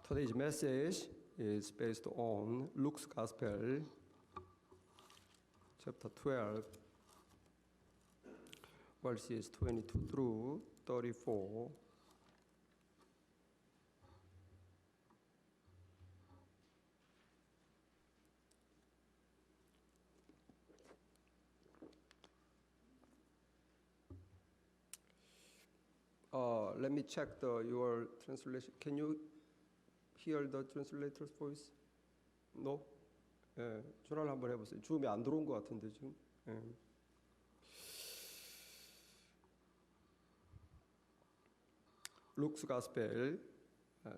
Today's message is based on Luke's Gospel, chapter 12, verses 22 through 34. Let me check your translation. Can you hear the translator's voice? No? 예, 전화를 한번 해보세요. 줌이 안 들어온 것 같은데 지금. 예. Luke's Gospel,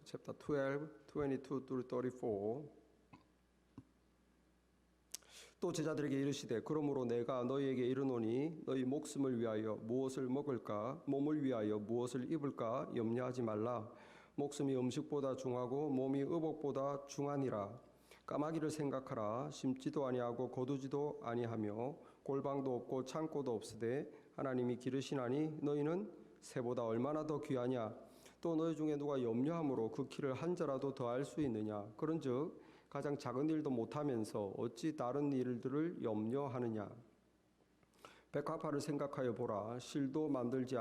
chapter 12, 22 through 34. 또 제자들에게 이르시되 그러므로 내가 너희에게 이르노니 너희 목숨을 위하여 무엇을 먹을까 몸을 위하여 무엇을 입을까 염려하지 말라. 목숨이 음식보다 중하고 몸이 의복보다 중하니라. 까마귀를 생각하라. 심지도 아니하고 거두지도 아니하며 골방도 없고 창고도 없으되 하나님이 기르시나니 너희는 새보다 얼마나 더 귀하냐. 또 너희 중에 누가 염려함으로 그 키를 한 자라도 더할 수 있느냐. 그런즉 가장 작은 일도 못하면서 어찌 다른 일들을 염려하느냐. 백합화를 생각하여 보라. 실도 만들지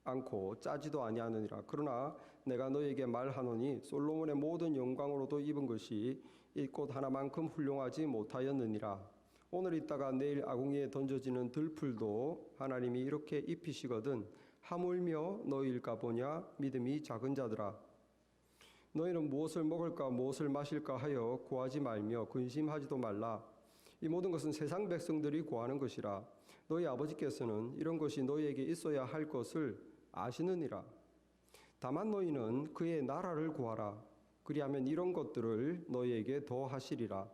않고 짜지도 아니하느니라. 그러나 내가 너에게 말하노니 솔로몬의 모든 영광으로도 입은 것이 이 꽃 하나만큼 훌륭하지 못하였느니라. 오늘 있다가 내일 아궁이에 던져지는 들풀도 하나님이 이렇게 입히시거든 하물며 너희일까 보냐. 믿음이 작은 자들아. 너희는 무엇을 먹을까 무엇을 마실까 하여 구하지 말며 근심하지도 말라. 이 모든 것은 세상 백성들이 구하는 것이라. 너희 아버지께서는 이런 것이 너희에게 있어야 할 것을 아시느니라. 다만 너희는 그의 나라를 구하라. 그리하면 이런 것들을 너희에게 더 하시리라.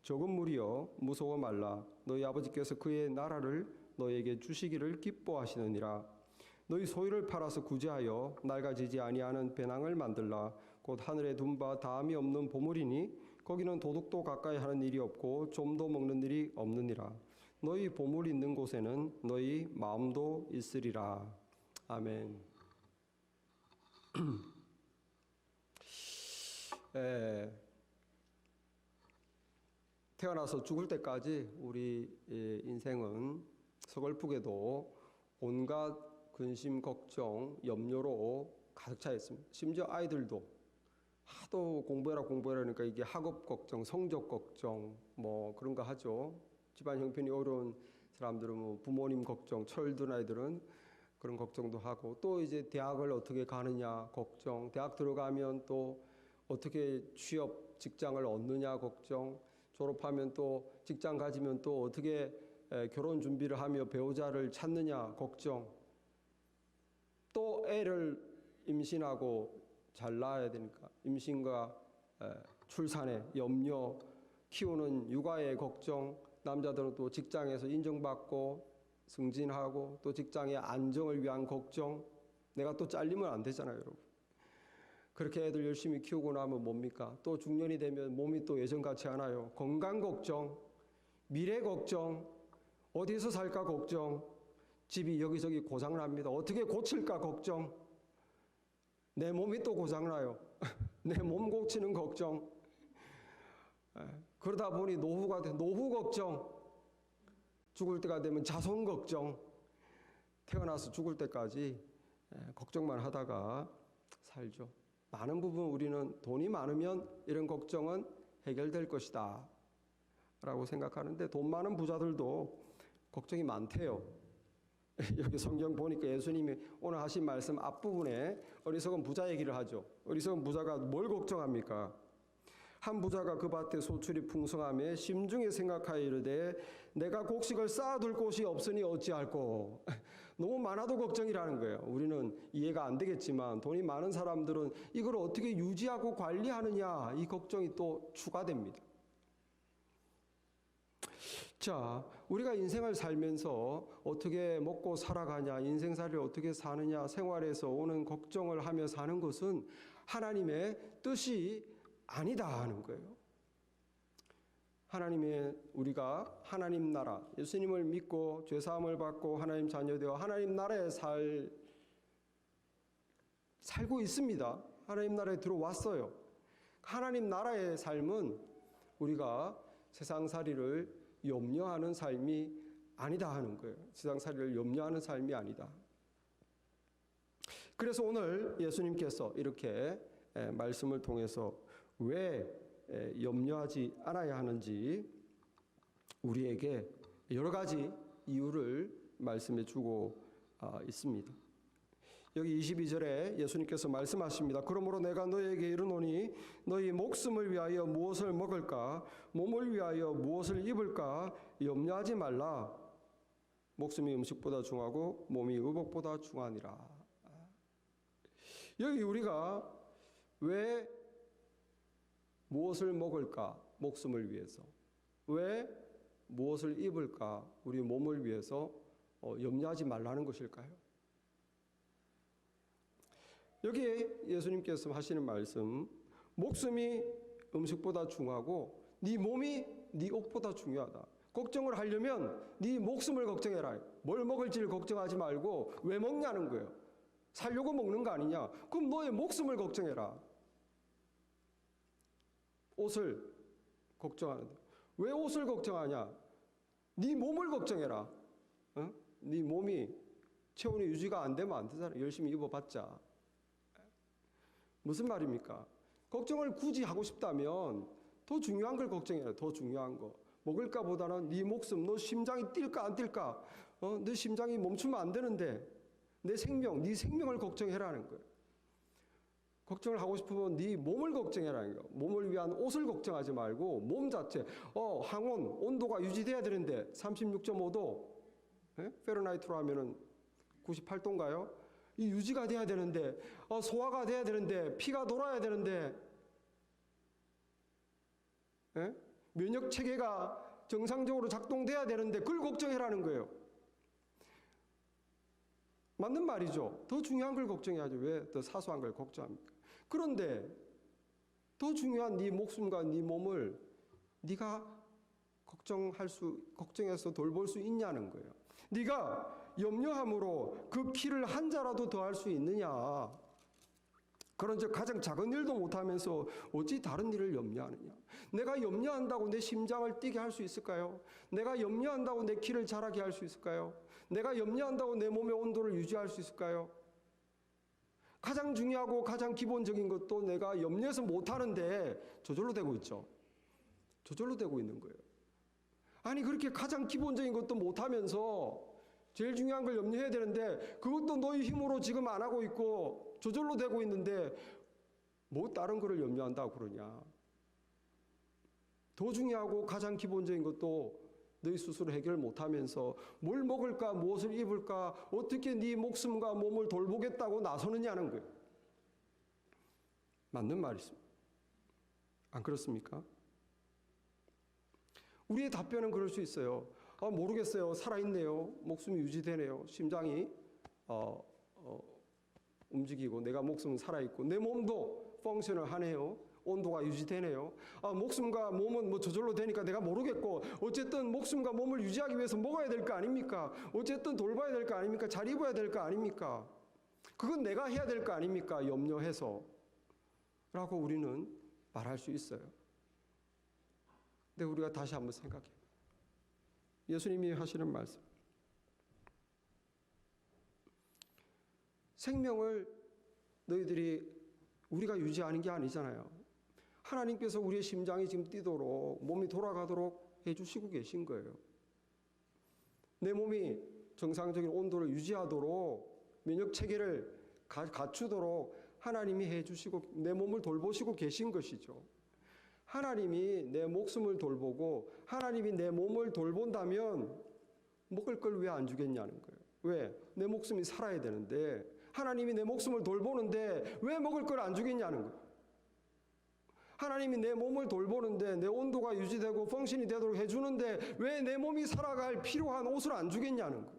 적은 무리여 무서워 말라. 너희 아버지께서 그의 나라를 너희에게 주시기를 기뻐하시느니라. 너희 소유를 팔아서 구제하여 낡아지지 아니하는 배낭을 만들라. 곧 하늘에 둔 바 다함이 없는 보물이니 거기는 도둑도 가까이 하는 일이 없고 좀도 먹는 일이 없느니라. 너희 보물이 있는 곳에는 너희 마음도 있으리라. 아멘. 태어나서 죽을 때까지 우리 인생은 서글프게도 온갖 근심, 걱정, 염려로 가득 차 있습니다. 심지어 아이들도 하도 공부해라 그러니까 이게 학업 걱정, 성적 걱정 뭐 그런 거 하죠. 집안 형편이 어려운 사람들은 뭐 부모님 걱정, 철든 아이들은 그런 걱정도 하고 또 이제 대학을 어떻게 가느냐 걱정, 대학 들어가면 또 어떻게 취업, 직장을 얻느냐 걱정, 졸업하면 또 직장 가지면 또 어떻게 결혼 준비를 하며 배우자를 찾느냐 걱정, 또 애를 임신하고 잘 낳아야 되니까 임신과 출산에 염려, 키우는 육아의 걱정, 남자들은 또 직장에서 인정받고 승진하고 또 직장의 안정을 위한 걱정, 내가 또 잘리면 안 되잖아요, 여러분. 그렇게 애들 열심히 키우고 나면 뭡니까? 또 중년이 되면 몸이 또 예전 같지 않아요. 건강 걱정, 미래 걱정, 어디서 살까 걱정, 집이 여기저기 고장납니다. 어떻게 고칠까 걱정. 내 몸이 또 고장나요. 내 몸 고치는 걱정. 그러다 보니 노후가 돼. 노후 걱정. 죽을 때가 되면 자손 걱정. 태어나서 죽을 때까지 걱정만 하다가 살죠. 많은 부분 우리는 돈이 많으면 이런 걱정은 해결될 것이다 라고 생각하는데 돈 많은 부자들도 걱정이 많대요. 여기 성경 보니까 예수님이 오늘 하신 말씀 앞부분에 어리석은 부자 얘기를 하죠. 어리석은 부자가 뭘 걱정합니까? 한 부자가 그 밭에 소출이 풍성하며 심중에 생각하여 이르되 내가 곡식을 쌓아둘 곳이 없으니 어찌할꼬. 너무 많아도 걱정이라는 거예요. 우리는 이해가 안 되겠지만 돈이 많은 사람들은 이걸 어떻게 유지하고 관리하느냐 이 걱정이 또 추가됩니다. 자, 우리가 인생을 살면서 어떻게 먹고 살아가냐, 인생살이를 어떻게 사느냐, 생활에서 오는 걱정을 하며 사는 것은 하나님의 뜻이 아니다 하는 거예요. 우리가 하나님 나라, 예수님을 믿고 죄사함을 받고 하나님 자녀되어 하나님 나라에 살고 있습니다. 하나님 나라에 들어왔어요. 하나님 나라의 삶은 우리가 세상살이를 염려하는 삶이 아니다 하는 거예요. 세상살이를 염려하는 삶이 아니다. 그래서 오늘 예수님께서 이렇게 말씀을 통해서 왜 염려하지 않아야 하는지 우리에게 여러 가지 이유를 말씀해 주고 있습니다. 여기 22절에 예수님께서 말씀하십니다. 그러므로 내가 너희에게 이르노니 너희 목숨을 위하여 무엇을 먹을까 몸을 위하여 무엇을 입을까 염려하지 말라. 목숨이 음식보다 중하고 몸이 의복보다 중하니라. 여기 우리가 왜 무엇을 먹을까 목숨을 위해서, 왜 무엇을 입을까 우리 몸을 위해서 염려하지 말라는 것일까요? 여기에 예수님께서 하시는 말씀, 목숨이 음식보다 중하고 네 몸이 네 옷보다 중요하다. 걱정을 하려면 네 목숨을 걱정해라. 뭘 먹을지를 걱정하지 말고 왜 먹냐는 거예요. 살려고 먹는 거 아니냐? 그럼 너의 목숨을 걱정해라. 옷을 걱정하는데 왜 옷을 걱정하냐? 네 몸을 걱정해라. 네 몸이 체온이 유지가 안 되면 안 되잖아. 열심히 입어봤자. 무슨 말입니까? 걱정을 굳이 하고 싶다면 더 중요한 걸 걱정해라. 더 중요한 거. 먹을까 보다는 네 목숨, 너 심장이 뛸까 안 뛸까? 내 심장이 멈추면 안 되는데 내 생명, 네 생명을 걱정해라는 거예요. 걱정을 하고 싶으면 네 몸을 걱정해라는 거예요. 몸을 위한 옷을 걱정하지 말고 몸 자체, 항온, 온도가 유지돼야 되는데 36.5도, 페르나이트로 하면은 98도인가요? 이 유지가 돼야 되는데, 소화가 돼야 되는데, 피가 돌아야 되는데, 면역 체계가 정상적으로 작동돼야 되는데 그걸 걱정해라는 거예요. 맞는 말이죠. 더 중요한 걸 걱정해야죠. 왜 더 사소한 걸 걱정합니까? 그런데 더 중요한 네 목숨과 네 몸을 네가 걱정해서 돌볼 수 있냐는 거예요. 네가 염려함으로 그 키를 한 자라도 더할 수 있느냐? 그런즉 가장 작은 일도 못하면서 어찌 다른 일을 염려하느냐? 내가 염려한다고 내 심장을 뛰게 할 수 있을까요? 내가 염려한다고 내 키를 자라게 할 수 있을까요? 내가 염려한다고 내 몸의 온도를 유지할 수 있을까요? 가장 중요하고 가장 기본적인 것도 내가 염려해서 못하는데 저절로 되고 있죠. 저절로 되고 있는 거예요. 아니 그렇게 가장 기본적인 것도 못하면서 제일 중요한 걸 염려해야 되는데 그것도 너희 힘으로 지금 안 하고 있고 저절로 되고 있는데 뭐 다른 거를 염려한다고 그러냐. 더 중요하고 가장 기본적인 것도 너희 스스로 해결 못하면서 뭘 먹을까 무엇을 입을까 어떻게 네 목숨과 몸을 돌보겠다고 나서느냐는 거예요. 맞는 말이십니다. 안 그렇습니까? 우리의 답변은 그럴 수 있어요. 모르겠어요. 살아있네요. 목숨이 유지되네요. 심장이 움직이고 내가 목숨은 살아있고 내 몸도 펑션을 하네요. 온도가 유지되네요. 목숨과 몸은 뭐 저절로 되니까 내가 모르겠고 어쨌든 목숨과 몸을 유지하기 위해서 먹어야 될 거 아닙니까? 어쨌든 돌봐야 될 거 아닙니까? 잘 입어야 될 거 아닙니까? 그건 내가 해야 될 거 아닙니까? 염려해서 라고 우리는 말할 수 있어요. 근데 우리가 다시 한번 생각해요. 예수님이 하시는 말씀. 생명을 너희들이 우리가 유지하는 게 아니잖아요. 하나님께서 우리의 심장이 지금 뛰도록 몸이 돌아가도록 해주시고 계신 거예요. 내 몸이 정상적인 온도를 유지하도록 면역 체계를 갖추도록 하나님이 해주시고 내 몸을 돌보시고 계신 것이죠. 하나님이 내 목숨을 돌보고 하나님이 내 몸을 돌본다면 먹을 걸 왜 안 주겠냐는 거예요. 왜? 내 목숨이 살아야 되는데 하나님이 내 목숨을 돌보는데 왜 먹을 걸 안 주겠냐는 거예요. 하나님이 내 몸을 돌보는데 내 온도가 유지되고 펑션이 되도록 해주는데 왜 내 몸이 살아갈 필요한 옷을 안 주겠냐는 거예요.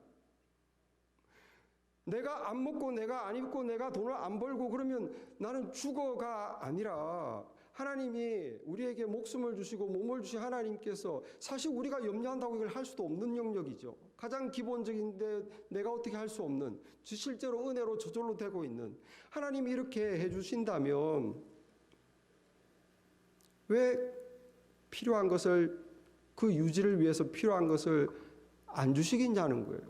내가 안 먹고 내가 안 입고 내가 돈을 안 벌고 그러면 나는 죽어가 아니라 하나님이 우리에게 목숨을 주시고 몸을 주신 하나님께서 사실 우리가 염려한다고 이걸 할 수도 없는 영역이죠. 가장 기본적인데 내가 어떻게 할 수 없는, 실제로 은혜로 저절로 되고 있는 하나님이 이렇게 해주신다면 왜 필요한 것을, 그 유지를 위해서 필요한 것을 안 주시겠냐는 거예요.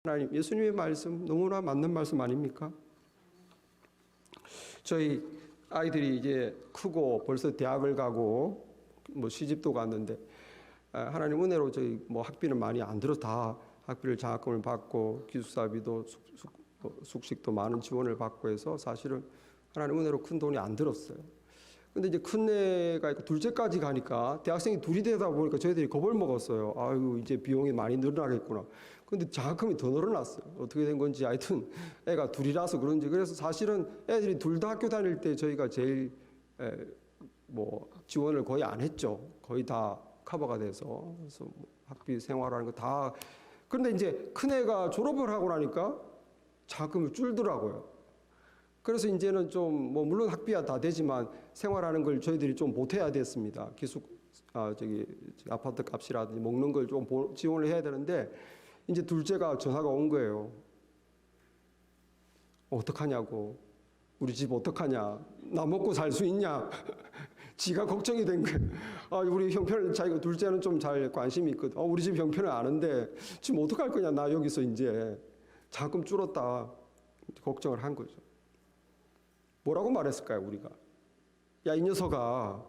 하나님, 예수님의 말씀 너무나 맞는 말씀 아닙니까? 저희 아이들이 이제 크고 벌써 대학을 가고 뭐 시집도 갔는데 하나님 은혜로 저희 뭐 학비는 많이 안 들어 다 학비를 장학금을 받고 기숙사비도 숙식도 많은 지원을 받고 해서 사실은 하나님 은혜로 큰 돈이 안 들었어요. 근데 이제 큰애가 있고 둘째까지 가니까 대학생이 둘이 되다 보니까 저희들이 겁을 먹었어요. 아유, 이제 비용이 많이 늘어나겠구나. 근데 장학금이 더 늘어났어요. 어떻게 된 건지 하여튼 애가 둘이라서 그런지. 그래서 사실은 애들이 둘 다 학교 다닐 때 저희가 제일 뭐 지원을 거의 안 했죠. 거의 다 커버가 돼서. 그래서 뭐 학비 생활하는 거 다. 그런데 이제 큰애가 졸업을 하고 나니까 장학금이 줄더라고요. 그래서 이제는 좀 뭐 물론 학비야 다 되지만 생활하는 걸 저희들이 좀 보태야 됐습니다. 아파트 값이라든지 먹는 걸 좀 지원을 해야 되는데 이제 둘째가 전화가 온 거예요. 어떡하냐고. 우리 집 어떡하냐. 나 먹고 살 수 있냐. 지가 걱정이 된 거예요. 우리 형편은 자기가 둘째는 좀 잘 관심이 있거든. 우리 집 형편은 아는데 지금 어떡할 거냐. 나 여기서 이제 자금 줄었다. 걱정을 한 거죠. 뭐라고 말했을까요, 우리가? 야, 이 녀석아,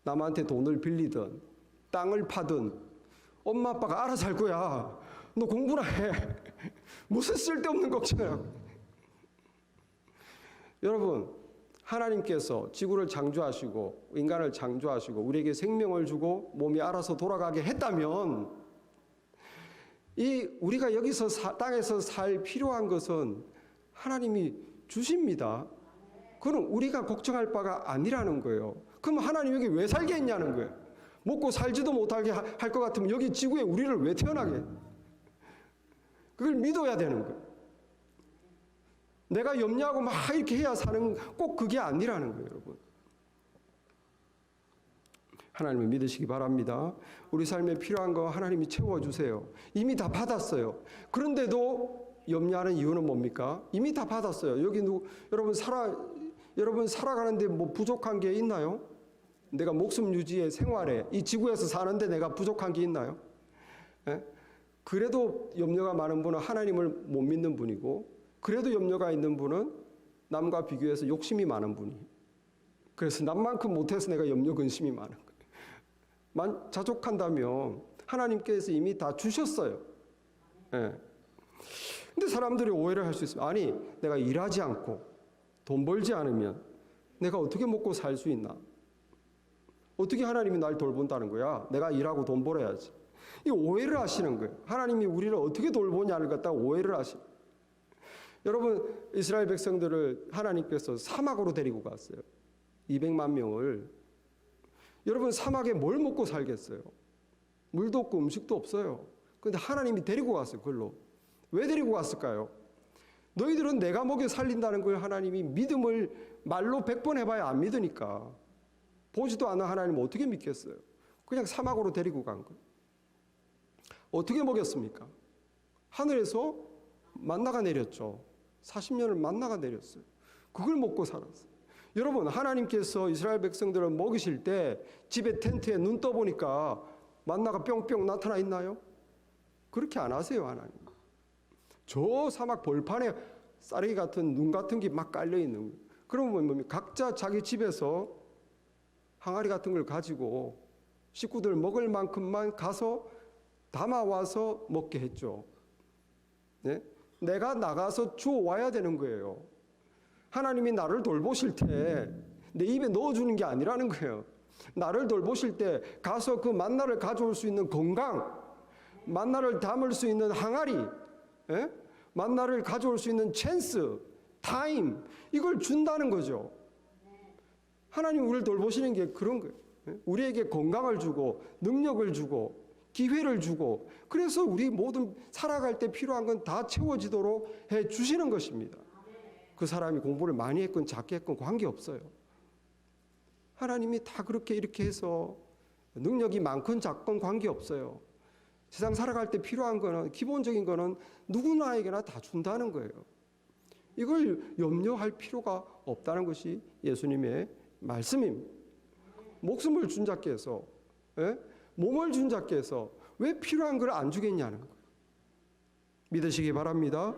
남한테 돈을 빌리든 땅을 파든 엄마 아빠가 알아서 할 거야. 너 공부나 해. 무슨 쓸데없는 걱정을 하고. 여러분, 하나님께서 지구를 창조하시고 인간을 창조하시고 우리에게 생명을 주고 몸이 알아서 돌아가게 했다면 우리가 여기서 땅에서 살 필요한 것은 하나님이 주십니다. 그건 우리가 걱정할 바가 아니라는 거예요. 그럼 하나님 여기 왜 살게 했냐는 거예요. 먹고 살지도 못하게 할 것 같으면 여기 지구에 우리를 왜 태어나게 해? 그걸 믿어야 되는 거예요. 내가 염려하고 막 이렇게 해야 사는 꼭 그게 아니라는 거예요, 여러분. 하나님을 믿으시기 바랍니다. 우리 삶에 필요한 거 하나님이 채워주세요. 이미 다 받았어요. 그런데도 염려하는 이유는 뭡니까? 이미 다 받았어요. 여기 여러분 살아가는데 뭐 부족한 게 있나요? 내가 목숨 유지에 생활에 이 지구에서 사는데 내가 부족한 게 있나요? 예? 그래도 염려가 많은 분은 하나님을 못 믿는 분이고, 그래도 염려가 있는 분은 남과 비교해서 욕심이 많은 분이에요. 그래서 남만큼 못해서 내가 염려 근심이 많은 거예요. 자족한다면 하나님께서 이미 다 주셨어요. 예. 근데 사람들이 오해를 할 수 있어요. 아니, 내가 일하지 않고 돈 벌지 않으면 내가 어떻게 먹고 살 수 있나? 어떻게 하나님이 날 돌본다는 거야? 내가 일하고 돈 벌어야지. 이 오해를 하시는 거예요. 하나님이 우리를 어떻게 돌보냐를 갖다가 오해를 하시는 거예요. 여러분, 이스라엘 백성들을 하나님께서 사막으로 데리고 갔어요. 200만 명을. 여러분, 사막에 뭘 먹고 살겠어요? 물도 없고 음식도 없어요. 그런데 하나님이 데리고 갔어요, 그걸로. 왜 데리고 갔을까요? 너희들은 내가 먹여 살린다는 걸 하나님이 믿음을 말로 100번 해봐야 안 믿으니까. 보지도 않은 하나님을 어떻게 믿겠어요? 그냥 사막으로 데리고 간 거예요. 어떻게 먹였습니까? 하늘에서 만나가 내렸죠. 40년을 만나가 내렸어요. 그걸 먹고 살았어요. 여러분, 하나님께서 이스라엘 백성들을 먹이실 때 집에 텐트에 눈 떠보니까 만나가 뿅뿅 나타나 있나요? 그렇게 안 하세요, 하나님. 저 사막 벌판에 쌀이 같은 눈 같은 게 막 깔려 있는 거예요. 그러면 뭡니까? 각자 자기 집에서 항아리 같은 걸 가지고 식구들 먹을 만큼만 가서 담아와서 먹게 했죠. 네? 내가 나가서 주워와야 되는 거예요. 하나님이 나를 돌보실 때 내 입에 넣어주는 게 아니라는 거예요. 나를 돌보실 때 가서 그 만나를 가져올 수 있는 건강, 만나를 담을 수 있는 항아리, 예? 만나를 가져올 수 있는 찬스, 타임, 이걸 준다는 거죠. 하나님 우리를 돌보시는 게 그런 거예요. 우리에게 건강을 주고 능력을 주고 기회를 주고, 그래서 우리 모든 살아갈 때 필요한 건 다 채워지도록 해 주시는 것입니다. 그 사람이 공부를 많이 했건 작게 했건 관계없어요. 하나님이 다 그렇게 이렇게 해서 능력이 많건 작건 관계없어요. 세상 살아갈 때 필요한 거는, 기본적인 거는 누구나에게나 다 준다는 거예요. 이걸 염려할 필요가 없다는 것이 예수님의 말씀입니다. 목숨을 준 자께서, 몸을 준 자께서 왜 필요한 걸 안 주겠냐는 거예요. 믿으시기 바랍니다.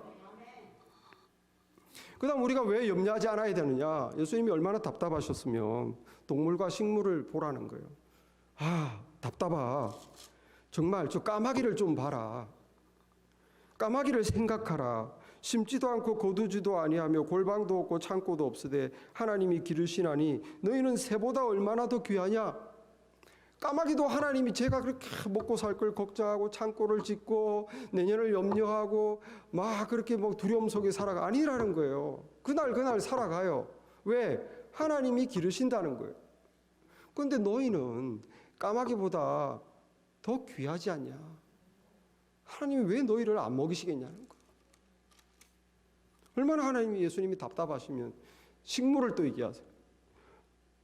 그 다음 우리가 왜 염려하지 않아야 되느냐. 예수님이 얼마나 답답하셨으면 동물과 식물을 보라는 거예요. 답답하. 정말 저 까마귀를 좀 봐라. 까마귀를 생각하라. 심지도 않고 거두지도 아니하며 골방도 없고 창고도 없으되 하나님이 기르시나니 너희는 새보다 얼마나 더 귀하냐. 까마귀도 하나님이 제가 그렇게 먹고 살 걸 걱정하고 창고를 짓고 내년을 염려하고 막 그렇게 뭐 두려움 속에 살아가 아니라는 거예요. 그날 살아가요. 왜? 하나님이 기르신다는 거예요. 그런데 너희는 까마귀보다 더 귀하지 않냐. 하나님이 왜 너희를 안 먹이시겠냐는 거예요. 얼마나 하나님이, 예수님이 답답하시면 식물을 또 얘기하세요.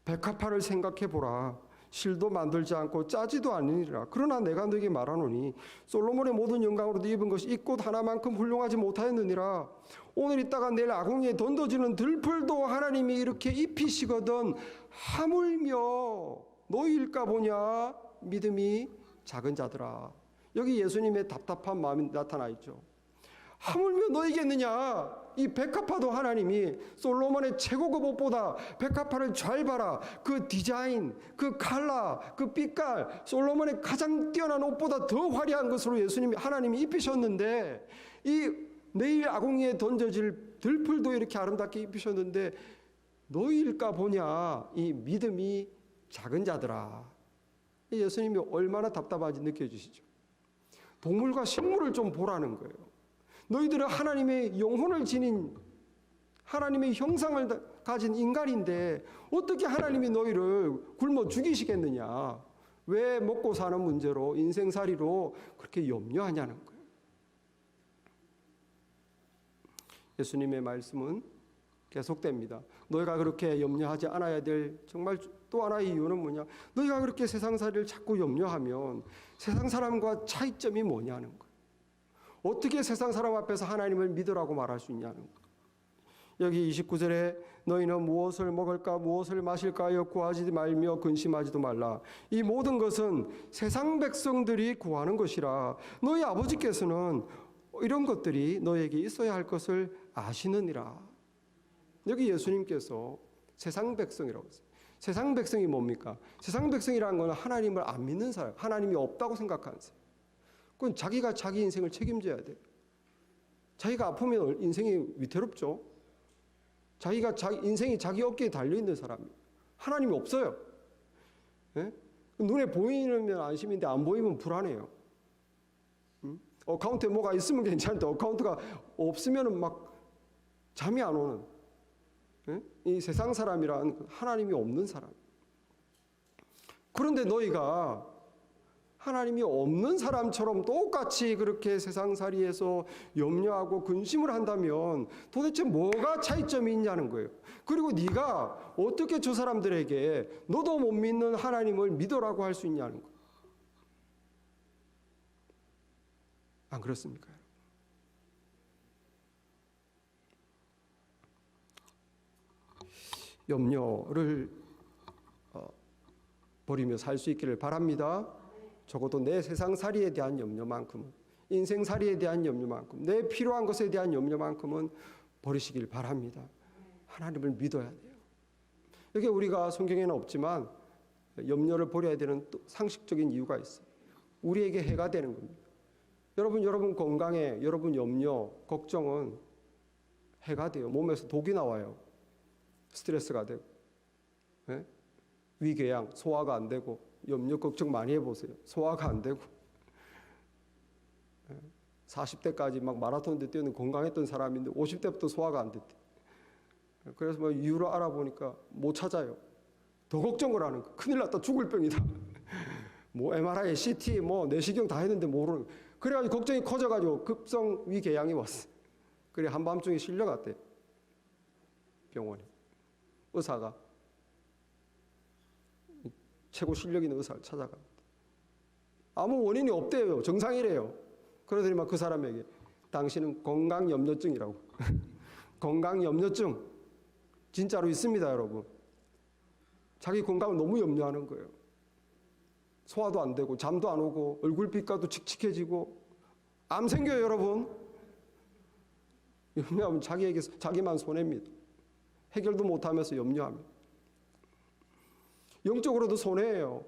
백합화를 생각해 보라. 실도 만들지 않고 짜지도 않으니라. 그러나 내가 너에게 말하노니 솔로몬의 모든 영광으로 입은 것이 이 꽃 하나만큼 훌륭하지 못하였느니라. 오늘 있다가 내일 아궁이에 던져지는 들풀도 하나님이 이렇게 입히시거든 하물며 너희일까 보냐. 믿음이 작은 자들아. 여기 예수님의 답답한 마음이 나타나 있죠. 하물며 너희겠느냐. 이 백합화도 하나님이 솔로몬의 최고급 옷보다 백합화를 잘 봐라. 그 디자인, 그 컬러, 그 빛깔, 솔로몬의 가장 뛰어난 옷보다 더 화려한 것으로 하나님이 입히셨는데, 이 내일 아궁이에 던져질 들풀도 이렇게 아름답게 입히셨는데 너희일까 보냐. 이 믿음이 작은 자들아. 예수님이 얼마나 답답한지 느껴지시죠. 동물과 식물을 좀 보라는 거예요. 너희들은 하나님의 영혼을 지닌, 하나님의 형상을 가진 인간인데 어떻게 하나님이 너희를 굶어 죽이시겠느냐. 왜 먹고 사는 문제로, 인생살이로 그렇게 염려하냐는 거예요. 예수님의 말씀은 계속됩니다. 너희가 그렇게 염려하지 않아야 될 정말 또 하나의 이유는 뭐냐. 너희가 그렇게 세상살이를 자꾸 염려하면 세상 사람과 차이점이 뭐냐는 거예요. 어떻게 세상 사람 앞에서 하나님을 믿으라고 말할 수 있냐는 거예요. 여기 29절에 너희는 무엇을 먹을까 무엇을 마실까 하여 구하지 말며 근심하지도 말라. 이 모든 것은 세상 백성들이 구하는 것이라. 너희 아버지께서는 이런 것들이 너희에게 있어야 할 것을 아시느니라. 여기 예수님께서 세상 백성이라고 했어요. 세상 백성이 뭡니까? 세상 백성이라는 건 하나님을 안 믿는 사람, 하나님이 없다고 생각하는 사람. 그건 자기가 자기 인생을 책임져야 돼요. 자기가 아프면 인생이 위태롭죠. 자기가 인생이 자기 어깨에 달려있는 사람이에요. 하나님이 없어요. 네? 눈에 보이면 안심인데 안 보이면 불안해요. 어카운트에 뭐가 있으면 괜찮은데 어카운트가 없으면 막 잠이 안 오는, 네? 이 세상 사람이란 하나님이 없는 사람. 그런데 너희가 하나님이 없는 사람처럼 똑같이 그렇게 세상살이에서 염려하고 근심을 한다면 도대체 뭐가 차이점이 있냐는 거예요. 그리고 네가 어떻게 저 사람들에게 너도 못 믿는 하나님을 믿으라고 할 수 있냐는 거예요. 안 그렇습니까? 염려를 버리며 살 수 있기를 바랍니다. 적어도 내 세상살이에 대한 염려만큼은, 인생살이에 대한 염려만큼, 내 필요한 것에 대한 염려만큼은 버리시길 바랍니다. 하나님을 믿어야 돼요. 여기 우리가 성경에는 없지만 염려를 버려야 되는 또 상식적인 이유가 있어요. 우리에게 해가 되는 겁니다. 여러분 건강에 여러분 염려, 걱정은 해가 돼요. 몸에서 독이 나와요. 스트레스가 되고, 네? 위궤양, 소화가 안 되고, 염려 걱정 많이 해보세요. 소화가 안 되고, 40대까지 막 마라톤 뛰는 건강했던 사람인데 50대부터 소화가 안 됐대. 그래서 뭐 이유를 알아보니까 못 찾아요. 더 걱정을 하는 거. 큰일 났다, 죽을 병이다. 뭐 MRI, CT, 뭐 내시경 다 했는데 모르는. 그래가지고 걱정이 커져가지고 급성 위궤양이 왔어. 그래 한밤중에 실려갔대. 병원에. 의사가 최고 실력 있는 의사를 찾아갑니다. 아무 원인이 없대요. 정상이래요. 그러더니 막 그 사람에게 당신은 건강염려증이라고. 건강염려증 진짜로 있습니다, 여러분. 자기 건강을 너무 염려하는 거예요. 소화도 안 되고 잠도 안 오고 얼굴빛깔도 칙칙해지고 암 생겨요, 여러분. 염려하면 자기만 손해입니다. 해결도 못하면서 염려하면. 영적으로도 손해예요.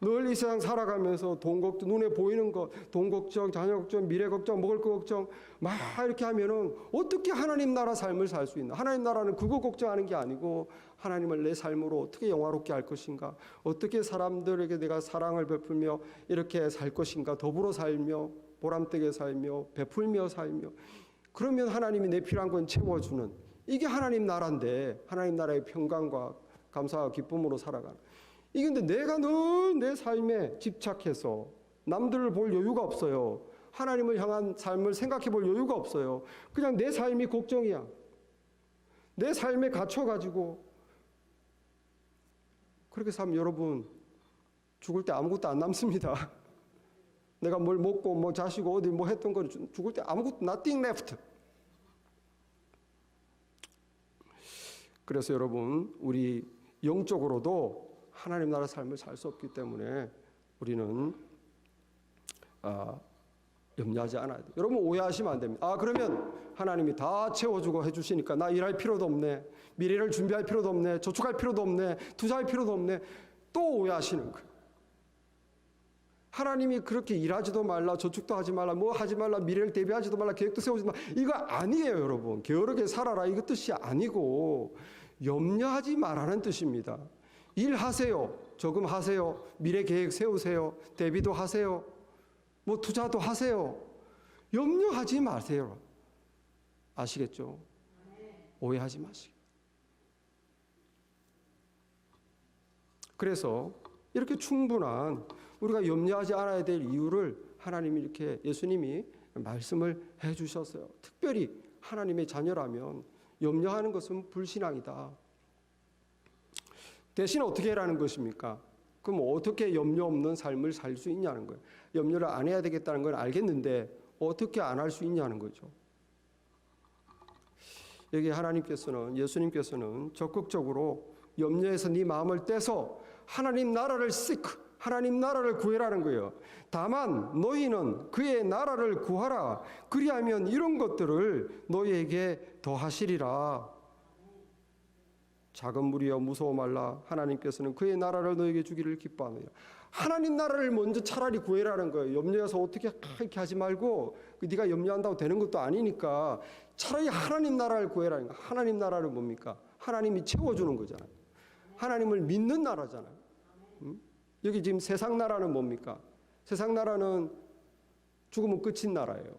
늘 이 세상 살아가면서 돈 걱정, 눈에 보이는 것, 돈 걱정, 자녀 걱정, 미래 걱정, 먹을 거 걱정 막 이렇게 하면은 어떻게 하나님 나라 삶을 살 수 있나? 하나님 나라는 그거 걱정하는 게 아니고 하나님을 내 삶으로 어떻게 영화롭게 할 것인가? 어떻게 사람들에게 내가 사랑을 베풀며 이렇게 살 것인가? 더불어 살며 보람되게 살며 베풀며 살며 그러면 하나님이 내 필요한 건 채워주는 이게 하나님 나라인데 하나님 나라의 평강과 감사와 기쁨으로 살아가는 이게 근데 내가 늘 내 삶에 집착해서 남들을 볼 여유가 없어요. 하나님을 향한 삶을 생각해 볼 여유가 없어요. 그냥 내 삶이 걱정이야. 내 삶에 갇혀가지고 그렇게 살면 여러분 죽을 때 아무것도 안 남습니다. 내가 뭘 먹고 뭐 자시고 어디 뭐 했던 거 죽을 때 아무것도 nothing left. 그래서 여러분 우리 영적으로도 하나님 나라 삶을 살 수 없기 때문에 우리는 염려하지 않아야 돼요. 여러분 오해하시면 안 됩니다. 그러면 하나님이 다 채워주고 해주시니까 나 일할 필요도 없네. 미래를 준비할 필요도 없네. 저축할 필요도 없네. 투자할 필요도 없네. 또 오해하시는 거예요. 하나님이 그렇게 일하지도 말라, 저축도 하지 말라, 뭐 하지 말라, 미래를 대비하지도 말라, 계획도 세우지 말라. 이거 아니에요, 여러분. 게으르게 살아라. 이거 뜻이 아니고 염려하지 말라는 뜻입니다. 일하세요. 저금하세요. 미래 계획 세우세요. 대비도 하세요. 뭐 투자도 하세요. 염려하지 마세요. 아시겠죠? 오해하지 마시고. 그래서 이렇게 충분한 우리가 염려하지 않아야 될 이유를 하나님이 이렇게 예수님이 말씀을 해 주셨어요. 특별히 하나님의 자녀라면 염려하는 것은 불신앙이다. 대신 어떻게 하라는 것입니까? 그럼 어떻게 염려 없는 삶을 살 수 있냐는 거예요. 염려를 안 해야 되겠다는 건 알겠는데 어떻게 안 할 수 있냐는 거죠. 여기 하나님께서는 예수님께서는 적극적으로 염려에서 네 마음을 떼서 하나님 나라를 하나님 나라를 구해라는 거예요. 다만 너희는 그의 나라를 구하라. 그리하면 이런 것들을 너희에게 더하시리라. 작은 무리여 무서워 말라. 하나님께서는 그의 나라를 너에게 주기를 기뻐하느니라. 하나님 나라를 먼저 차라리 구해라는 거예요. 염려해서 어떻게 이렇게 하지 말고 네가 염려한다고 되는 것도 아니니까 차라리 하나님 나라를 구해라는 거예요. 하나님 나라는 뭡니까? 하나님이 채워주는 거잖아요. 하나님을 믿는 나라잖아요. 여기 지금 세상 나라는 뭡니까? 세상 나라는 죽으면 끝인 나라예요.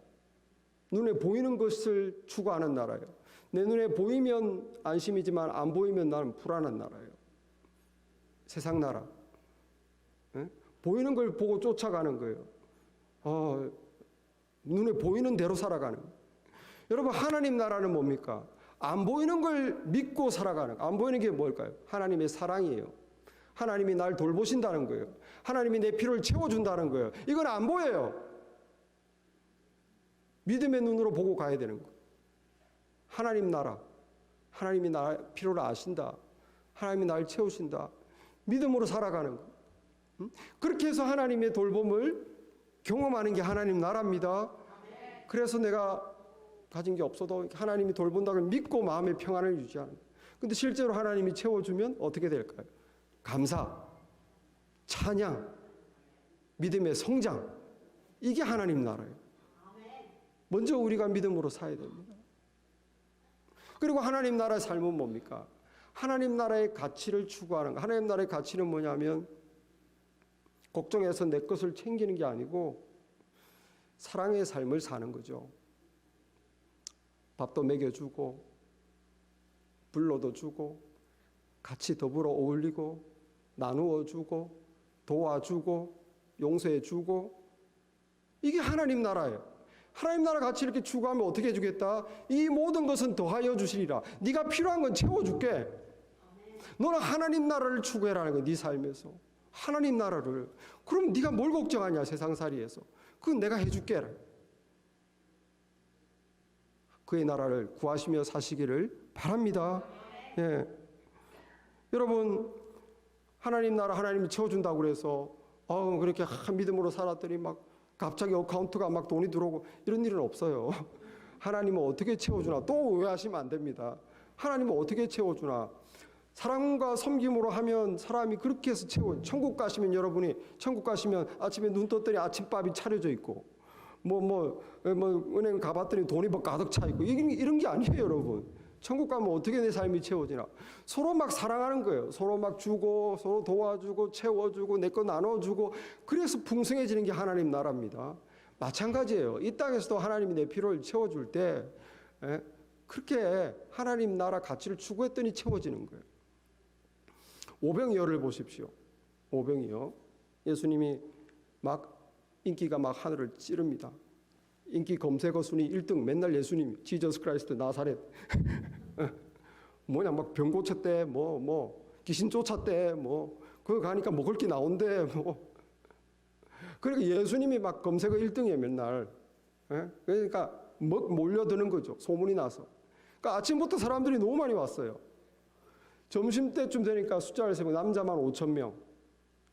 눈에 보이는 것을 추구하는 나라예요. 내 눈에 보이면 안심이지만 안 보이면 나는 불안한 나라예요. 세상 나라. 보이는 걸 보고 쫓아가는 거예요. 눈에 보이는 대로 살아가는 거예요. 여러분 하나님 나라는 뭡니까? 안 보이는 걸 믿고 살아가는 거예요. 안 보이는 게 뭘까요? 하나님의 사랑이에요. 하나님이 날 돌보신다는 거예요. 하나님이 내 필요를 채워준다는 거예요. 이건 안 보여요. 믿음의 눈으로 보고 가야 되는 거예요. 하나님 나라, 하나님이 나의 필요를 아신다. 하나님이 나를 채우신다. 믿음으로 살아가는 거. 그렇게 해서 하나님의 돌봄을 경험하는 게 하나님 나라입니다. 그래서 내가 가진 게 없어도 하나님이 돌본다고 믿고 마음의 평안을 유지하는 거예요. 근데 실제로 하나님이 채워주면 어떻게 될까요? 감사, 찬양, 믿음의 성장. 이게 하나님 나라예요. 먼저 우리가 믿음으로 살아야 됩니다. 그리고 하나님 나라의 삶은 뭡니까? 하나님 나라의 가치를 추구하는 거. 하나님 나라의 가치는 뭐냐면 걱정해서 내 것을 챙기는 게 아니고 사랑의 삶을 사는 거죠. 밥도 먹여주고 불러도 주고 같이 더불어 어울리고 나누어 주고 도와주고 용서해 주고 이게 하나님 나라예요. 하나님 나라 같이 이렇게 추구하면 어떻게 해주겠다? 이 모든 것은 더하여 주시리라. 네가 필요한 건 채워줄게. 너는 하나님 나라를 추구해라는 거야. 네 삶에서 하나님 나라를. 그럼 네가 뭘 걱정하냐 세상살이에서. 그건 내가 해줄게. 그의 나라를 구하시며 사시기를 바랍니다. 예. 여러분 하나님 나라 하나님이 채워준다고 그래서 그렇게 믿음으로 살았더니 막 갑자기 어카운트가 막 돈이 들어오고 이런 일은 없어요. 하나님은 어떻게 채워주나. 또 오해하시면 안 됩니다. 하나님은 어떻게 채워주나. 사랑과 섬김으로 하면 사람이 그렇게 해서 천국 가시면 여러분이 천국 가시면 아침에 눈 떴더니 아침밥이 차려져 있고 은행 가봤더니 돈이 막 가득 차 있고 이런 게 아니에요, 여러분. 천국 가면 어떻게 내 삶이 채워지나. 서로 막 사랑하는 거예요. 서로 막 주고 서로 도와주고 채워주고 내 거 나눠주고 그래서 풍성해지는 게 하나님 나라입니다. 마찬가지예요. 이 땅에서도 하나님이 내 필요를 채워줄 때 그렇게 하나님 나라 가치를 추구했더니 채워지는 거예요. 오병이어를 보십시오. 오병이어. 예수님이 막 인기가 막 하늘을 찌릅니다. 인기 검색어 순위 1등 맨날 예수님, 지저스 크라이스트 나사렛. 뭐냐 막 병 고쳤대, 귀신 쫓았대, 그거 가니까 먹을 게 나온대, 그러니까 예수님이 막 검색어 1등이에요 맨날. 그러니까 막 몰려드는 거죠. 소문이 나서. 그러니까 아침부터 사람들이 너무 많이 왔어요. 점심때쯤 되니까 숫자를 세면 남자만 5,000명,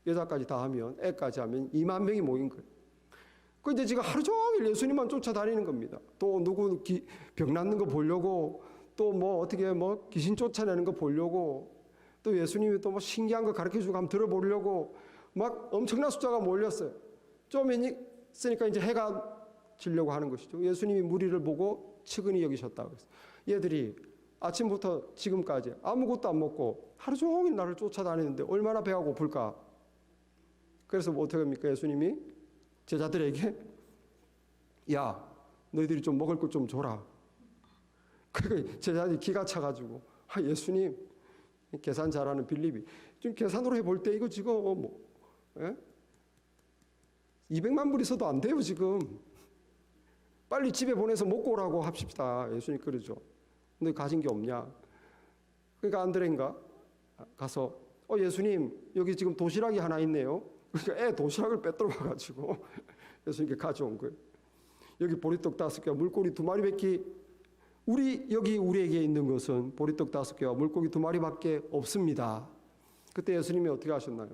여자까지 다 하면 애까지 하면 2만 명이 모인 거예요. 그 이제 지금 하루 종일 예수님만 쫓아다니는 겁니다. 또 누구 병 낫는 거 보려고, 또 어떻게 귀신 쫓아내는 거 보려고, 또 예수님이 또 신기한 거 가르쳐주고 한번 들어보려고 막 엄청난 숫자가 몰렸어요. 좀 있으니까 이제 해가 지려고 하는 것이죠. 예수님이 무리를 보고 측은히 여기셨다고 했어요. 얘들이 아침부터 지금까지 아무것도 안 먹고 하루 종일 나를 쫓아다니는데 얼마나 배가 고플까. 그래서 어떻게 합니까? 예수님이 제자들에게 야 너희들이 좀 먹을 것 좀 줘라. 그러니까 제자들이 기가 차가지고 예수님 계산 잘하는 빌립이 좀 계산으로 해볼 때 이거 지금 200만 불 있어도 안 돼요 지금. 빨리 집에 보내서 먹고 오라고 합시다. 예수님 그러죠. 너 가진 게 없냐? 그러니까 안드레인가 가서 예수님 여기 지금 도시락이 하나 있네요. 그러니까 도시락을 빼들어와가지고 예수님께 가져온 거예요. 여기 보리떡 5개와 물고기 2마리 뱉기. 우리에게 있는 것은 보리떡 5개와 물고기 2마리밖에 없습니다. 그때 예수님이 어떻게 하셨나요?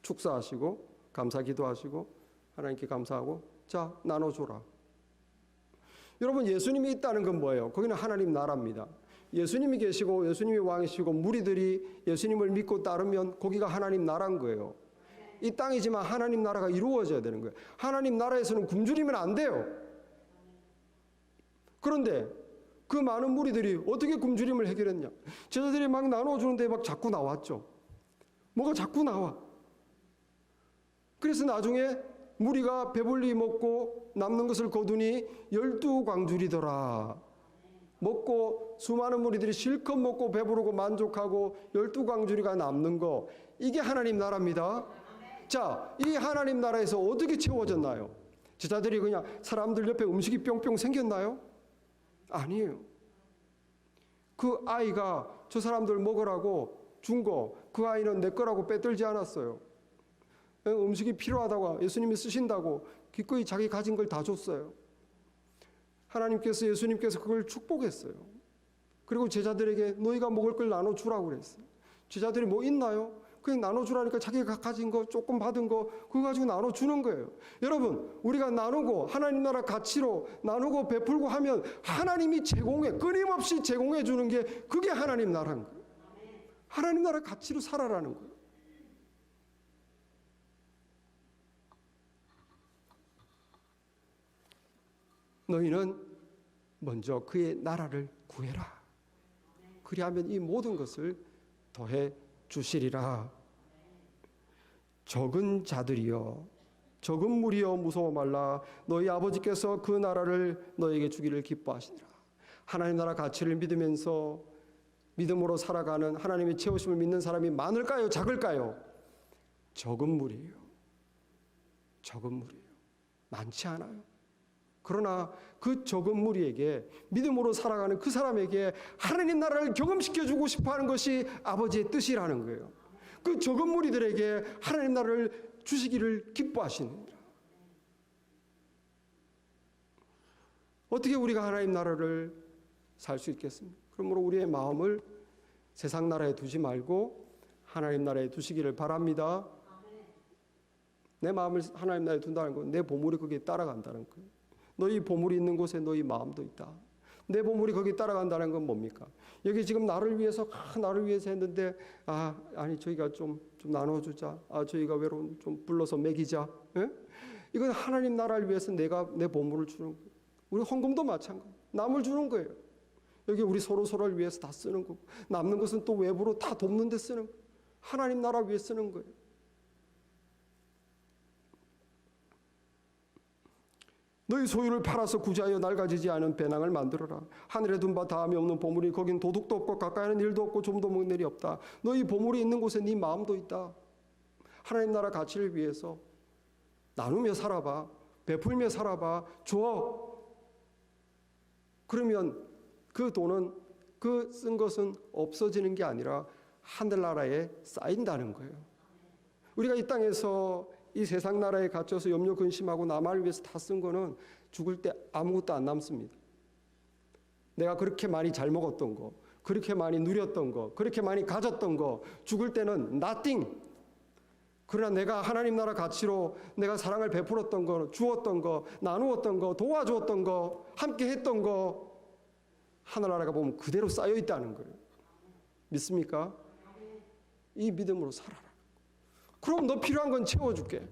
축사하시고 감사 기도하시고 하나님께 감사하고 자 나눠줘라. 여러분 예수님이 있다는 건 뭐예요? 거기는 하나님 나라입니다. 예수님이 계시고 예수님이 왕이시고 무리들이 예수님을 믿고 따르면 거기가 하나님 나라인 거예요. 이 땅이지만 하나님 나라가 이루어져야 되는 거예요. 하나님 나라에서는 굶주리면 안 돼요. 그런데 그 많은 무리들이 어떻게 굶주림을 해결했냐? 제자들이 막 나눠주는데 막 자꾸 나왔죠. 뭐가 자꾸 나와. 그래서 나중에 무리가 배불리 먹고 남는 것을 거두니 12광주리더라. 먹고 수많은 무리들이 실컷 먹고 배부르고 만족하고 12광주리가 남는 거, 이게 하나님 나라입니다. 자, 이 하나님 나라에서 어떻게 채워졌나요? 제자들이 그냥 사람들 옆에 음식이 뿅뿅 생겼나요? 아니에요. 그 아이가 저 사람들 먹으라고 준 거, 그 아이는 내 거라고 빼들지 않았어요. 음식이 필요하다고 예수님이 쓰신다고 기꺼이 자기 가진 걸 다 줬어요. 하나님께서 예수님께서 그걸 축복했어요. 그리고 제자들에게 너희가 먹을 걸 나눠주라고 그랬어요. 제자들이 뭐 있나요? 그냥 나눠주라니까 자기가 가진 거 조금 받은 거 그거 가지고 나눠주는 거예요. 여러분 우리가 나누고 하나님 나라 가치로 나누고 베풀고 하면 하나님이 끊임없이 제공해 주는 게 그게 하나님 나라인 거예요. 하나님 나라 가치로 살아라는 거예요. 너희는 먼저 그의 나라를 구해라. 그리하면 이 모든 것을 더해 주시리라. 적은 자들이여, 적은 무리여 무서워 말라. 너희 아버지께서 그 나라를 너에게 주기를 기뻐하시니라. 하나님 나라 가치를 믿으면서 믿음으로 살아가는 하나님의 채우심을 믿는 사람이 많을까요? 작을까요? 적은 무리예요. 적은 무리예요. 많지 않아요. 그러나 그 적은 무리에게, 믿음으로 살아가는 그 사람에게 하나님 나라를 경험시켜주고 싶어하는 것이 아버지의 뜻이라는 거예요. 그 적은 무리들에게 하나님 나라를 주시기를 기뻐하시느니라. 어떻게 우리가 하나님 나라를 살 수 있겠습니까? 그러므로 우리의 마음을 세상 나라에 두지 말고 하나님 나라에 두시기를 바랍니다. 내 마음을 하나님 나라에 둔다는 건 내 보물이 거기에 따라간다는 거예요. 너희 보물이 있는 곳에 너희 마음도 있다. 내 보물이 거기에 따라간다는 건 뭡니까? 여기 지금 나를 위해서 했는데 아니 저희가 좀 나눠주자. 저희가 외로운 좀 불러서 먹이자. 예? 이건 하나님 나라를 위해서 내가 내 보물을 주는 거예요. 우리 헌금도 마찬가지. 남을 주는 거예요. 여기 우리 서로를 위해서 다 쓰는 거고, 남는 것은 또 외부로 다 돕는 데 쓰는 거예요. 하나님 나라 위해 쓰는 거예요. 너희 소유를 팔아서 구제하여 낡아지지 않은 배낭을 만들어라. 하늘에 둔 바 다함이 없는 보물이 거긴 도둑도 없고 가까이 하는 일도 없고 좀도 먹는 일이 없다. 너희 보물이 있는 곳에 네 마음도 있다. 하나님 나라 가치를 위해서 나누며 살아봐. 베풀며 살아봐. 줘. 그러면 그 돈은 그 쓴 것은 없어지는 게 아니라 하늘나라에 쌓인다는 거예요. 우리가 이 땅에서 이 세상 나라에 갇혀서 염려 근심하고 남을 위해서 다 쓴 거는 죽을 때 아무것도 안 남습니다. 내가 그렇게 많이 잘 먹었던 거, 그렇게 많이 누렸던 거, 그렇게 많이 가졌던 거, 죽을 때는 nothing. 그러나 내가 하나님 나라 가치로 내가 사랑을 베풀었던 거, 주었던 거, 나누었던 거, 도와주었던 거, 함께 했던 거, 하늘나라가 보면 그대로 쌓여 있다는 거예요. 믿습니까? 이 믿음으로 살아라. 그럼 너 필요한 건 채워줄게.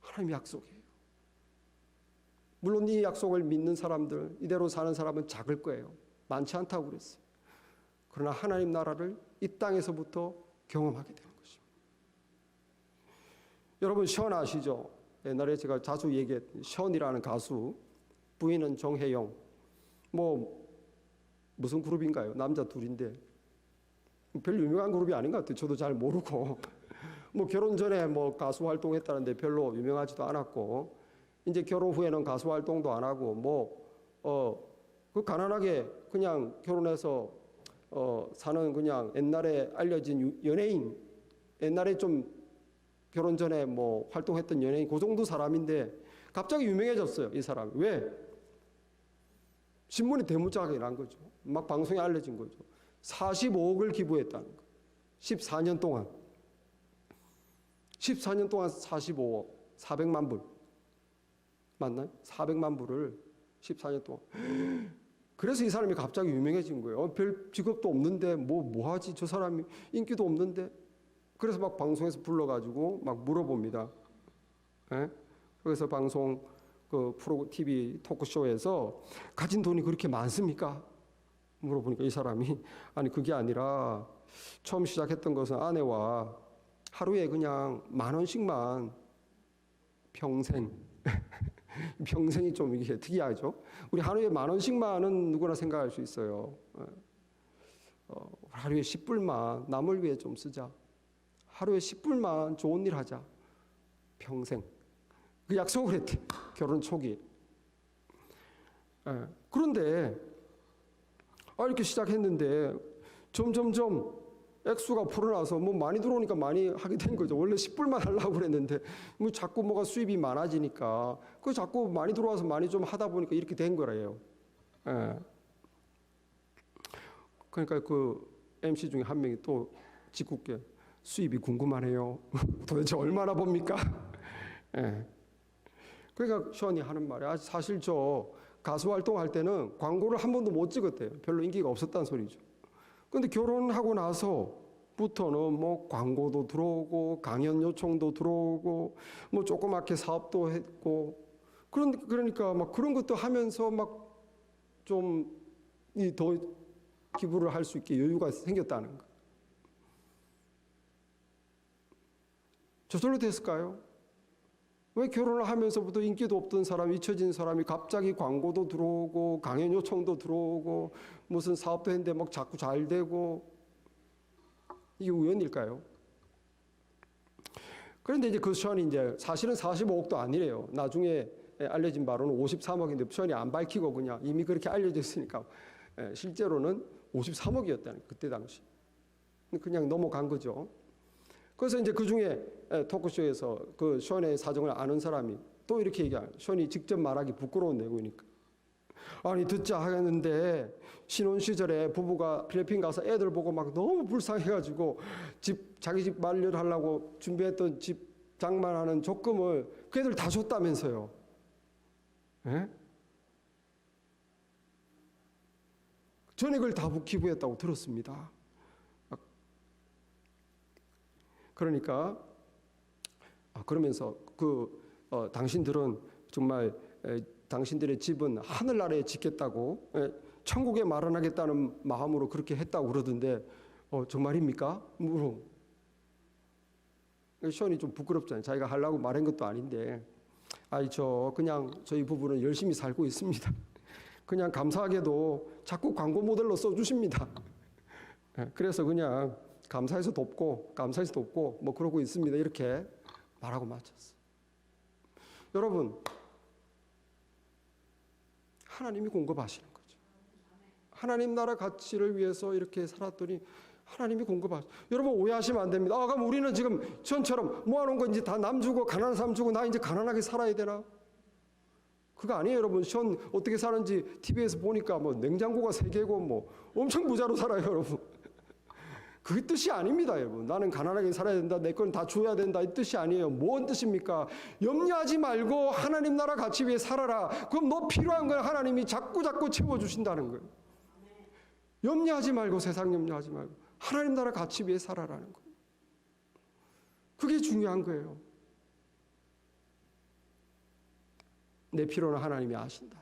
하나님 약속이에요. 물론 이 약속을 믿는 사람들, 이대로 사는 사람은 작을 거예요. 많지 않다고 그랬어요. 그러나 하나님 나라를 이 땅에서부터 경험하게 되는 것입니다. 여러분 션 아시죠? 옛날에 제가 자주 얘기했던 션이라는 가수, 부인은 정혜영. 무슨 그룹인가요? 남자 둘인데 별 유명한 그룹이 아닌 것 같아요. 저도 잘 모르고 결혼 전에 가수 활동했다는데 별로 유명하지도 않았고, 이제 결혼 후에는 가수 활동도 안 하고 그 가난하게 그냥 결혼해서 사는 그냥 옛날에 알려진 연예인, 옛날에 좀 결혼 전에 활동했던 연예인 그 정도 사람인데 갑자기 유명해졌어요. 이 사람이. 왜? 신문에 대문짝이 난 거죠. 막 방송에 알려진 거죠. 45억을 기부했다는 거예요. 14년 동안 45억, 400만 불. 맞나요? 400만 불을 14년 동안. 그래서 이 사람이 갑자기 유명해진 거예요. 별 직업도 없는데 뭐 하지? 저 사람이 인기도 없는데. 그래서 막 방송에서 불러가지고 막 물어봅니다. 예? 그래서 방송 TV 토크쇼에서 가진 돈이 그렇게 많습니까? 물어보니까 이 사람이 아니 그게 아니라 처음 시작했던 것은 아내와 하루에 그냥 10,000원씩만 평생 평생이 좀 이게 특이하죠. 우리 하루에 10,000원씩만은 누구나 생각할 수 있어요. 하루에 10불만 남을 위해 좀 쓰자. 하루에 10불만 좋은 일 하자. 평생. 그 약속을 했대. 결혼 초기. 그런데 이렇게 시작했는데 점점점 액수가 불어나서 많이 들어오니까 많이 하게 된 거죠. 원래 10불만 하려고 그랬는데 자꾸 뭐가 수입이 많아지니까 그 자꾸 많이 들어와서 많이 좀 하다 보니까 이렇게 된 거래요. 그러니까 그 MC 중에 한 명이 또 짓궂게 수입이 궁금하네요. 도대체 얼마나 법니까? 그러니까 션이 하는 말이 사실 저 가수 활동할 때는 광고를 한 번도 못 찍었대요. 별로 인기가 없었다는 소리죠. 근데 결혼하고 나서부터는 광고도 들어오고 강연 요청도 들어오고 조그맣게 사업도 했고 그러니까 막 그런 것도 하면서 막 좀 더 기부를 할 수 있게 여유가 생겼다는 거. 저절로 됐을까요? 왜 결혼을 하면서부터 인기도 없던 사람이, 잊혀진 사람이 갑자기 광고도 들어오고 강연 요청도 들어오고 무슨 사업도 했는데 막 자꾸 잘 되고, 이게 우연일까요? 그런데 이제 그 션이 이제 사실은 45억도 아니래요. 나중에 알려진 바로는 53억인데 시온이 안 밝히고 그냥 이미 그렇게 알려져 있으니까 실제로는 53억이었다는 그때 당시. 그냥 넘어간 거죠. 그래서 이제 그 중에 토크쇼에서 그 시온의 사정을 아는 사람이 또 이렇게 얘기해요. 시온이 직접 말하기 부끄러운 내용이니까. 아니 듣자 하겠는데 신혼 시절에 부부가 필리핀 가서 애들 보고 막 너무 불쌍해가지고 자기 집 마련하려고 준비했던 집 장만하는 적금을 그 애들 다 줬다면서요. 예? 전액을 다 기부했다고 들었습니다. 그러니까 그러면서 당신들은 정말 당신들의 집은 하늘나라에 짓겠다고 천국에 마련하겠다는 마음으로 그렇게 했다고 그러던데 정말입니까? 물어. 시온이 좀 부끄럽잖아요. 자기가 하려고 말한 것도 아닌데 그냥 저희 부부는 열심히 살고 있습니다. 그냥 감사하게도 자꾸 광고 모델로 써주십니다. 그래서 그냥 감사해서 돕고 뭐 그러고 있습니다. 이렇게 말하고 마쳤어요. 여러분, 하나님이 공급하시는 거죠. 하나님 나라 가치를 위해서 이렇게 살았더니 하나님이 공급하시죠. 여러분 오해하시면 안 됩니다. 그럼 우리는 지금 전처럼 모아놓은 거 이제 다 남 주고 가난한 사람 주고 나 이제 가난하게 살아야 되나? 그거 아니에요, 여러분. 전 어떻게 사는지 TV에서 보니까 뭐 냉장고가 3개고 뭐 엄청 부자로 살아요, 여러분. 그게 뜻이 아닙니다, 여러분. 나는 가난하게 살아야 된다, 내 건 다 줘야 된다, 이 뜻이 아니에요. 뭔 뜻입니까? 염려하지 말고 하나님 나라 가치 위해 살아라. 그럼 너 필요한 걸 하나님이 자꾸 채워주신다는 거예요. 염려하지 말고, 세상 염려하지 말고 하나님 나라 가치 위해 살아라는 거예요. 그게 중요한 거예요. 내 필요는 하나님이 아신다.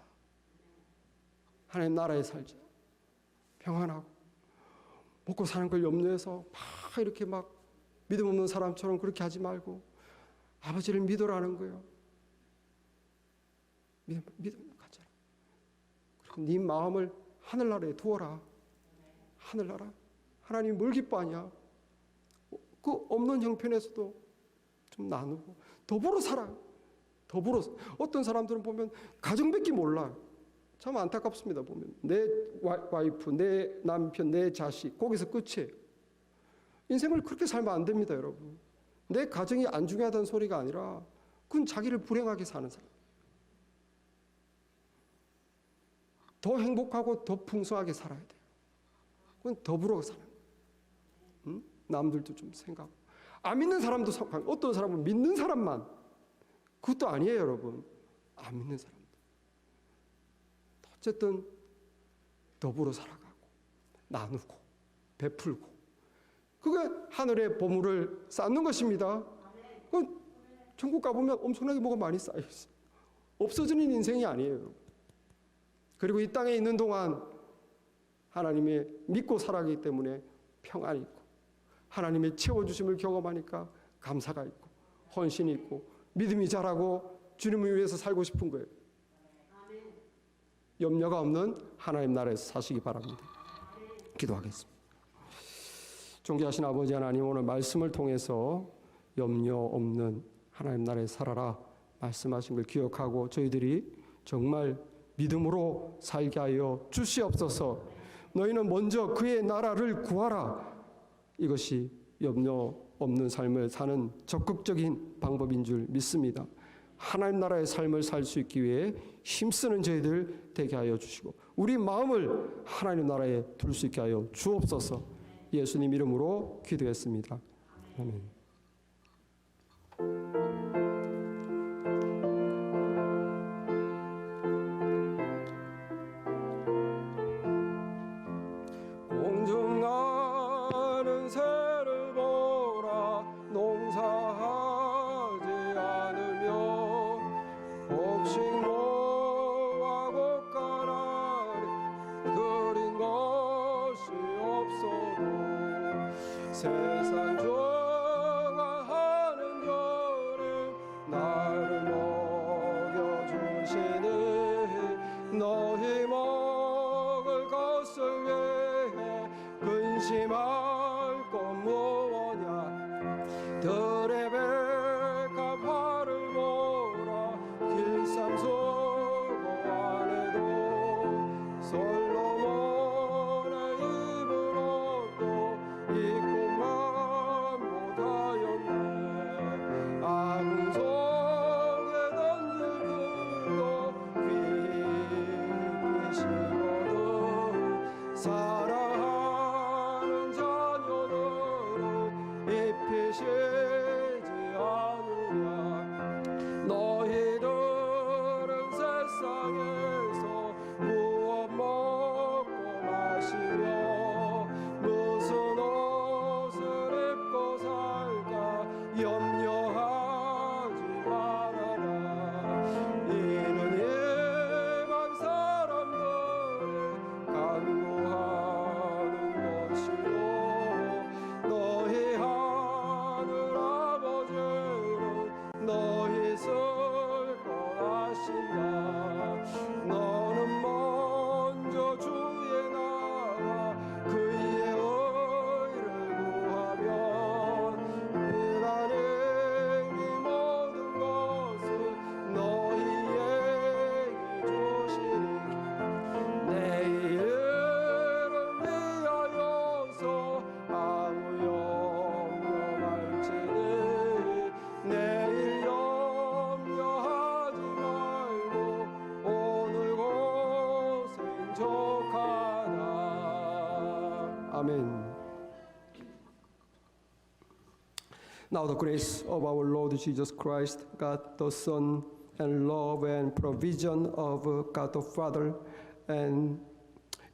하나님 나라에 살자. 평안하고 먹고 사는 걸 염려해서 막 이렇게 막 믿음 없는 사람처럼 그렇게 하지 말고 아버지를 믿으라는 거예요. 믿음 가져라. 그리고 네 마음을 하늘나라에 두어라. 하늘나라. 하나님이 뭘 기뻐하냐? 그 없는 형편에서도 좀 나누고 더불어 살아요. 더불어. 어떤 사람들은 보면 가정밖에 몰라. 참 안타깝습니다. 보면 내 와이프, 내 남편, 내 자식 거기서 끝이에요. 인생을 그렇게 살면 안 됩니다, 여러분. 내 가정이 안 중요하다는 소리가 아니라 그건 자기를 불행하게 사는 사람. 더 행복하고 더 풍성하게 살아야 돼요. 그건 더불어 사는 거예요. 응? 남들도 좀 생각하고. 안 믿는 사람도 어떤 사람은 믿는 사람만 그것도 아니에요, 여러분. 안 믿는 사람. 어쨌든 더불어 살아가고 나누고 베풀고 그게 하늘의 보물을 쌓는 것입니다. 천국 가보면 엄청나게 뭐가 많이 쌓여있어요. 없어지는 인생이 아니에요. 그리고 이 땅에 있는 동안 하나님의 믿고 살아가기 때문에 평안이 있고 하나님의 채워주심을 경험하니까 감사가 있고 헌신이 있고 믿음이 자라고 주님을 위해서 살고 싶은 거예요. 염려가 없는 하나님 나라에서 사시기 바랍니다. 기도하겠습니다. 존귀하신 아버지 하나님, 오늘 말씀을 통해서 염려 없는 하나님 나라에 살아라 말씀하신 걸 기억하고 저희들이 정말 믿음으로 살게 하여 주시옵소서. 너희는 먼저 그의 나라를 구하라. 이것이 염려 없는 삶을 사는 적극적인 방법인 줄 믿습니다. 하나님 나라의 삶을 살 수 있기 위해 힘쓰는 저희들 되게 하여 주시고 우리 마음을 하나님 나라에 둘 수 있게 하여 주옵소서. 예수님 이름으로 기도했습니다. 아멘. 공중나는 새를 보라. 농사하지 않으며 곡식모아 곡간아리 들인 것이 없어도 세상 좋아하는 주를 나를 먹여주시니 너희 먹을 것을 위해 근심할 것 무엇냐. 들의 백합화를 보라. 길쌈 속 솔로몬의 입은 옷도 입고만 못하였네. 아궁 속에 던질 풀도 귀히시거든 사랑하는 자녀들을 입히시지 않으냐. 너희들은 세상에서 무엇 먹고 마시며 무슨 옷을 입고 살까 염려하지 말아라. 이는 일반 사람들이 간구하는 것이요 너희 하늘 아버지는 너희 쓸 것 아신다. 너는 먼저 주의 나라 그의 의를 구하면 하나님이 모든 것을 너희에게 주시리. 내일을 위하여서 아무 염려 말지니 내일 염려하지 말고 오늘 고생 족하다. 아멘. Now the grace of our Lord Jesus Christ, God the Son, and love and provision of God the Father, and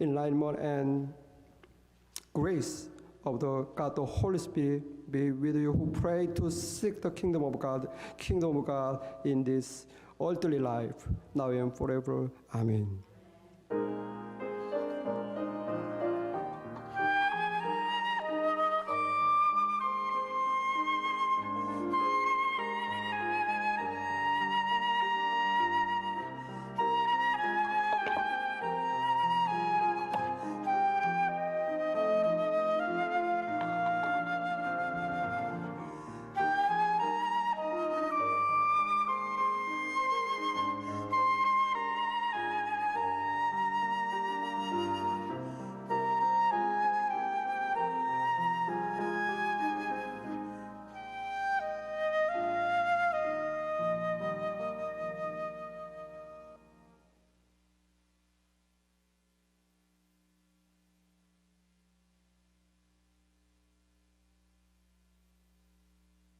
enlightenment and grace of the God the Holy Spirit be with you who pray to seek the kingdom of God in this earthly life, now and forever. Amen.